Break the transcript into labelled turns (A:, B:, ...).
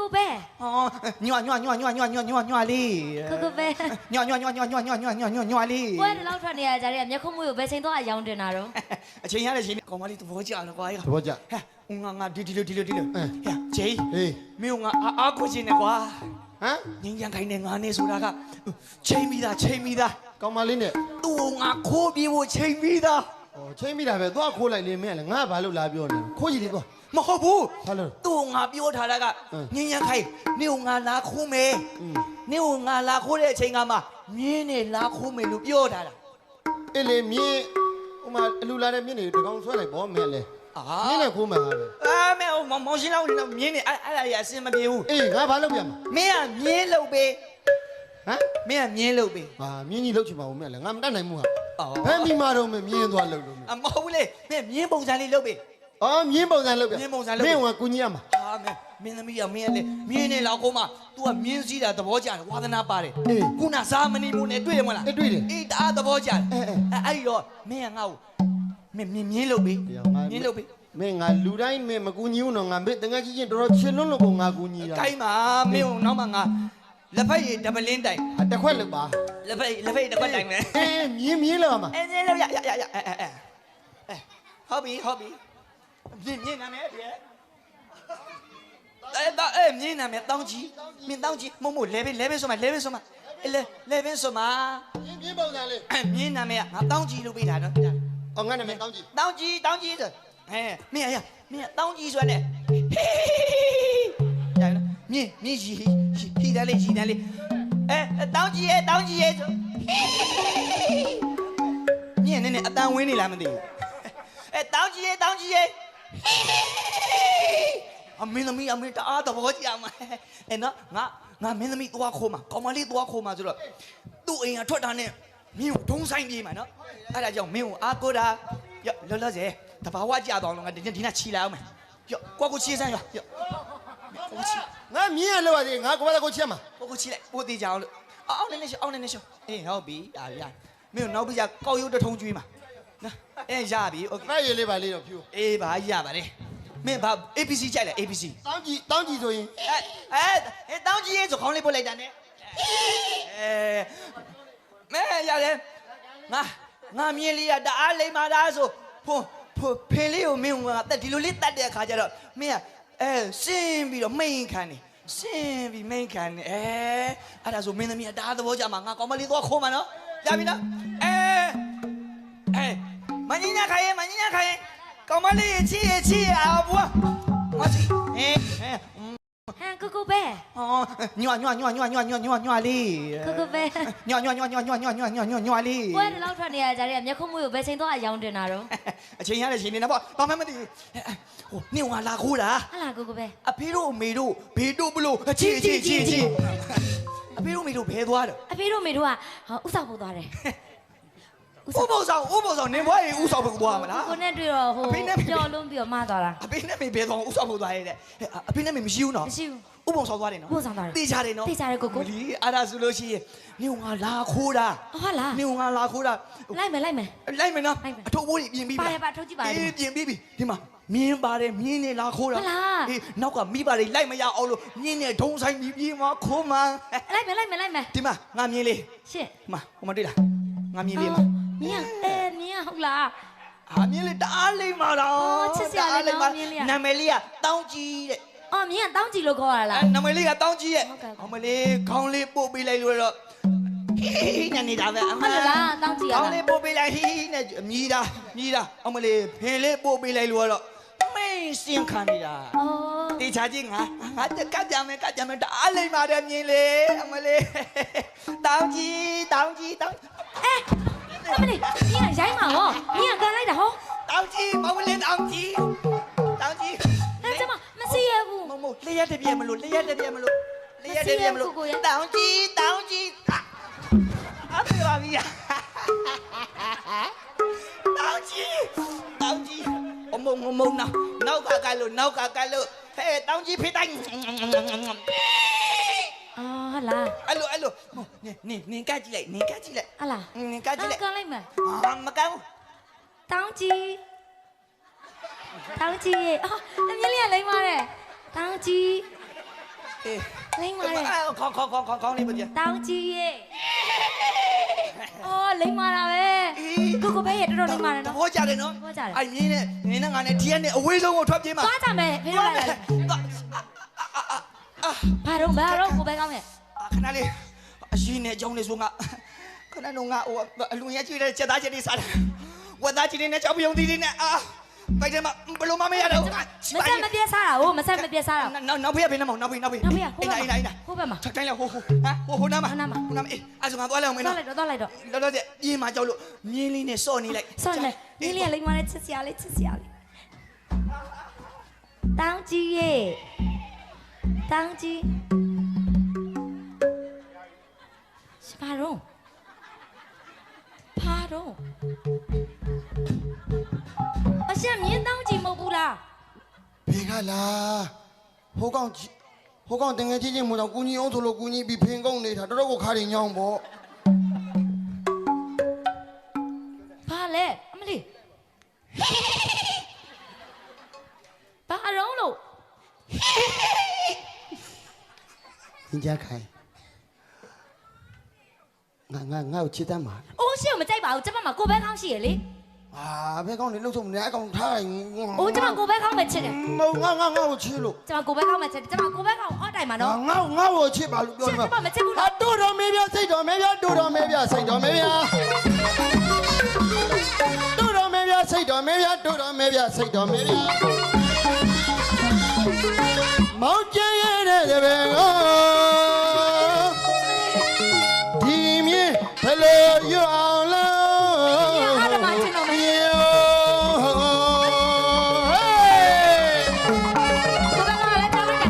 A: ကိုပဲ
B: ညွာလေး
A: ကိုပဲ
B: ညွာလေး
A: ပွဲတလောက်ထွက်နေရကြတဲ့မျက်ခုံးမွေးကိုဘယ်ချိန်တော့အယောင်တင်တာတော့
B: အချိန်ရတဲ့ချိန်ကောင်မလေးသဘောကျလားကွာ
C: သဘောကျ
B: ဟဲ့ငါဒီလိုဟဲ့ဂျေးမင်းကအားကိုချင်းနေကွာ
C: ဟမ်
B: ငင်းရန်ခိုင်းနေငါနေဆိုတာကချိန်မိသား
C: ကောင်မလေးနဲ့
B: သူ့ငါခိုးပြေးဖို့ချိန်မိသား
C: ချိန်မိတာပဲသွားခိုးလိုက်လေမင်းလည်းငါဘာလို့လာပြောနေခိုးကြည့်လေသွား
B: မဟုတ်ဘူး
C: ဘာလို့
B: သူ့ငါပြောထားတာကငင်းရန်ခိုင်းနေငါလာခိုးမယ်နေငါလာခိုးတဲ့အချိန်ကမှမြင်းနေလာခိုးမယ်လို့ပြောထားတာ
C: အဲ့လေမြင်းဟိုမှာအလူလာတဲ့မြင်းတွေတကောင်ဆွဲလိုက်ပေါ့မင်းလေမြင်းနဲ့ခိုးမှာပဲ
B: မဲမောင်ရှင်းလောက်နေမြင်းနေအဲ့ဒါရအစင်မပြေဘူး
C: အေးငါဘာလုပ်ပြန်
B: မင်းကမြင်းလုပ်ပေး
C: ဟမ်
B: မင်းကမြင်းလုပ်ပေး
C: ဟာမြင်းကြီးလုပ်ချင်ပါဦးမင်းလေငါမတတ်နိုင်ဘူးဟာဘယ်မိမာတော့မမြင်းသွားလုပ်လို့
B: မဟုတ်ဘူးလေမင်းမြင်းပုံစံလေးလုပ်ပေး
C: မြင်းပုံစံလုပ်ပြ
B: မြင်းပုံစံလုပ်
C: မင်းကကူညီရမှာ
B: မင်းသမီးကမင်းကလေမြင်းနေလောက်ကိုမှ तू ကမြင်းစည်းတာသဘောကျတယ်ဝါသနာပါတယ်ခုနဇာမဏီမို့နဲ့တွေ့တယ်မလား
C: တွေ့တယ်
B: အေးတအားသဘောကျတယ်အဲ့ဒီတော့မင်းကငါ့ကိုမင်းမြင်းလုပ်ပေးမြင်းလုပ်ပေး
C: မင်းငါလူတိုင်းမင်းမကူညီဘူးနော်ငါမေတ္တငါကြီးချင်းတော်တော်ချစ်လွန်းလို့ကိုငါကူညီတာ
B: ကိုင်းပါမင်းနောက်မှငါလက်ဖက်ရည်ဒပလင်းတိုင်
C: တစ်ခွက်လောက်ပါ
B: လက်ဖက်တစ်ခွက်တိုင်မယ်
C: မြင်းလောက်မှာ
B: မြင်းလောက်ရဟုတ်ပြီမြင်းနာမည်ပြည့်မြင်းနာမည်တောင်းကြီးမြင်းတောင်းကြီးမို့လဲပဲဆိုမှလဲပဲဆိုမှ
C: မြင်းပုံစံလေး
B: မြင်းနာမည်ကငါတောင်းကြီးလို့ပေးတာနော်
C: ငါနာမည်တောင်းကြီး
B: ဆိုမင်းတောင်းကြီးဆိုနဲ့မြင်းရီတန်းလေးတောင်းကြီးရဲ့ဆိုမြင်းနဲ့အတန်ဝင်းနေလားမသိဘူးတောင်းကြီးရဲ့အမင်းသမီးတအားသဘောကျမှာနော်ငါမင်းသမီးသွားခိုးမှာကောင်မလေးသွားခိုးမှာဆိုတော့သူ့အိမ်ကထွက်တာနဲ့မင်းကိုဒုံဆိုင်ပြေးမှာနော်အဲ့ဒါကြောင့်မင်းကိုအားကိုးတာလောစေတဘာဝကြတော့ငါဒီနေ့ချီလာအောင်မယ်ကိုချီစမ်းကိုချီ
C: ငါမြင်းရလောက်ရတယ်ငါကိုချီမှာ
B: ကိုချီလိုက်ပို့သေးကြအောင်လို့အောင်းနေရှောင်းအေးဟုတ်ပြီရမင်းနောက်ပြီးကြကောက်ရုပ်တထုံးကျွေးမှာနော်ရပြီโอเค
C: ဖက်ရည်လေးပါလေးတော့ဖြူ
B: အေးပါရပါတယ်မင်းဘာ APC ကြိုက်လား APC
C: တောင်းကြည့်ဆိုရင်
B: တောင်းကြည့်ရဲ့ဆိုခေါင်းလေးပို့လိုက်တာနဲ့မဲရတယ်ငါမြင်လေးရတအားလိမ္မာတာဆိုဖင်လေးကိုမင်းကဒီလိုလေးတတ်တဲ့အခါကျတော့မင်းကစင်းပြီးတော့မိန်ခံနေအဲ့ဒါဆိုမင်းသမီးကတအားသဘောကျမှာငါကောင်မလေးသွားခိုးမှာနော်ရပြီနော်မင်းညာခိုင်းကောင်မလေးချီအဘွားမစီ
A: ဟန်ကိုပဲ
B: ညွာလေး
A: ကိုပဲ
B: ညွာလေး
A: ပွဲတလောက်ထွက်နေရကြတဲ့မျက်ခုံးမွေးကိုဘယ်ချိန်တော့အယောင်တင်တာတော့
B: အချိန်ရတဲ့ချိန်နေတော့ဘာမှမသိဘူးဟိုနေငါလာခိုးတာ
A: ဟလာကိုပဲ
B: အဖေတို့အမေတို့ဘေးတို့ဘလို့ချီအဖေတို့မေတို့ဘဲသွားတယ်
A: အဖေတို့မေတို့ကဥစားဖို့သွားတယ်
B: ဥပုသ်ဆောင်နေဘွားရေဥဆောင်ဖို့သွားမှာလား
A: ကိုနဲ့တွေ့တော့ဟိုကြော်လုံးပြီးတော့မှားသွားတာ
B: အဖေနဲ့မေဘဲသွားဥဆောင်ဖို့သွားရဲတဲ့အဖေနဲ့မေမရှိဘူးနော်
A: မရှိဘူး
B: ဥပုံဆောင်သွားတယ်နော်
A: ဥပုံဆောင်သွားတယ်
B: တေးချတယ်နော်
A: တေးချတယ်ကို
B: လီအားဒါဆိုလို့ရှိရင်နေငါလာခိုးတာ
A: ဟုတ်လား
B: နေငါလာခိုးတာ
A: လိုက်မယ်
B: နော်အထုပ်ဘိုးကြီးပြင်ပြီး
A: ပါအထုပ်ကြည့်ပါ
B: ပြင်ပြီးဒီမှာမြင်းပါတယ်မြင်းနဲ့လာခိုးတာနောက်ကမိပါတယ်လိုက်မရအောင်လို့မြင်းနဲ့ဒုံဆိုင်ပြီးပြေးမှာခိုးမှာ
A: လိုက်မယ်
B: ဒီမှာငါမြင်းလေး
A: ရှင့်
B: ဟိုမှာတွေ့လားငါမြင်းလေးမှာ
A: မြင်းဟုတ်လား
B: မြင်းလေးတအားလိမ့်မှာတော့
A: ချစ်စရာလေးနော်မြင်းလေး
B: နာမည်လေးကတောင်းကြီးတဲ့
A: မြင်းကတောင်းကြီးလို့ခေါ်ရလား
B: နာမည်လေးကတောင်းကြီးရဲ့အမလေးခေါင်းလေးပို့ပေးလိုက်လို့တော့နေတာပဲအမ
A: လားတောင်းကြီးရလား
B: ခေါင်းလေးပို့ပေးလိုက်နဲ့မြည်တာအမလေးဖင်လေးပို့ပေးလိုက်လို့တော့မင်းစင်ခံနေတာတေချာကြီးငါကတ်ကြမယ်တအားလိမ့်ပါတယ်မြင်းလေးအမလေးတောင်းကြီး
A: အမလေးမြင်းကရိုင်းမှာဟောမြင်းကကန်လိုက်တာဟော
B: တောင်းကြီးမမလေးတောင်းကြီး
A: ကျမမစီရဘူး
B: မလျှက်တပြည့်မလို့တောင်းကြီးအဖေပါဗျာတောင်းကြီးအမုံနောက်ကကလို့ဟဲ့တောင်းကြီးဖေးတိုင်း
A: ဟလာ
B: အဲ့လိုနင်ကကြည့်လိုက်
A: ဟလာ
B: နင်ကကြည့်လိုက်
A: ကန်လိုက်မယ်
B: မကောင်း
A: တောင်းကြီးအမြင်လေးကလိမ့်ပါတယ်တောင်းကြီး
B: အေး
A: လိမ့်ပါတယ်
B: ခေါင်းလေးမပြ
A: တောင်းကြီးရဲ့အော်လိမ့်မာတာပဲကိုကိုပဲရဲ့တော်တော်လိမ့်မာတယ်
B: သ
A: နော်
B: ဘောကျတယ်နော်
A: ဘောကြတယ်
B: အဲ့မြင်းနဲ့နင်းနဲ့ငါနဲ့ဒီကနေအဝေးဆုံးကိုထွက်ပြေးမှာ
A: သွားကြမယ်ဖေးလိုက်လိုက်ဘာတော့ကိုပဲကောင်းရဲ့
B: ခဏလေးအရှိနဲ့ကြောင်းနေဆိုငါခဏတော့ငါဟိုအလူရက်ကြည့်တဲ့ချက်သားချက်တွေစားတယ်ဝက်သားချင်းတွေနဲ့ကြောက်ပြုံးသီးတွေနဲ့ပိုက်တယ်မဘလို့မမရတော့
A: မဆက်မပြတ်စားတာဟိုမဆက်မပြတ်စားတာ
B: နောက်ဖေးဖေးနေမောင်နောက်ဖေးအိမ်နာ
A: ဟိုဘက်မှာ
B: ထတိုင်းလဲဟိုနားမှာအေးအဲ့ဆိုငါသွားလိုက်အောင်မင်း
A: သွား
B: နော်
A: လိုက်တော့
B: လောလောဆယ်ပြေးမှာကြောက်လို့မြင်းလေးနဲ့စော့နေလိုက်
A: ဆောင်းနေနီးလေးလိမ့်မာတဲ့ချစ်စရာလေးတောင်းကြီးရဲ့တောင်းကြီးဘာတော့အရှက်မြင်းတောင်းကြီးမဟုတ်ဘူးလား
C: ဘေကလာဟိုကောင်တင်ငယ်ချင်းမို့တော့ကူညီအောင်ဆိုလို့ကူညီပြီးဖင်ကုန်နေတာတော်တော်ကိုခါရင်ညောင်းပေါ့
A: ဘာလဲအမလေးဘာအရောင်းလို့
C: သင်ကြခိုင်ငါ့ကိုချစ်တတ်မှာ
A: အိုးရှေ့မကြိုက်ပါဘူးကျမမှာကိုပဲကောင်းရှိရလေ
C: ဘယ်ကောင်နေလို့ဆုံးနေအကောင်ထားရင်
A: အိုးကျမကိုပဲကောင်းပဲချစ်တယ်
C: မဟုတ်ငါကိုချစ်လို့
A: ကျမကိုပဲကောင်းပဲချစ်တယ်ကျမကိုပဲကောင်းအော်တိုင်မှာနော်
C: ငါကိုချစ်ပါလို့ပြော
A: ချစ်ကျမမချစ်ဘူးလား
C: တို့တော်မေးပြစိတ်တော်မေးပြတို့တော်မေးပြစိတ်တော်မေးပြတို့တော်မေးပြစိတ်တော်မေးပြတို့တော်မေးပြစိတ်တော်မေးပြမောင်ကျဲရတဲ့တပည့်ကိုဒီမြင်ဘယ်လိုရအောင်လဲ
A: အားလုံးမချစ်တော့မယ်ကိုပဲကောင်းလည်းတောင်းတယ်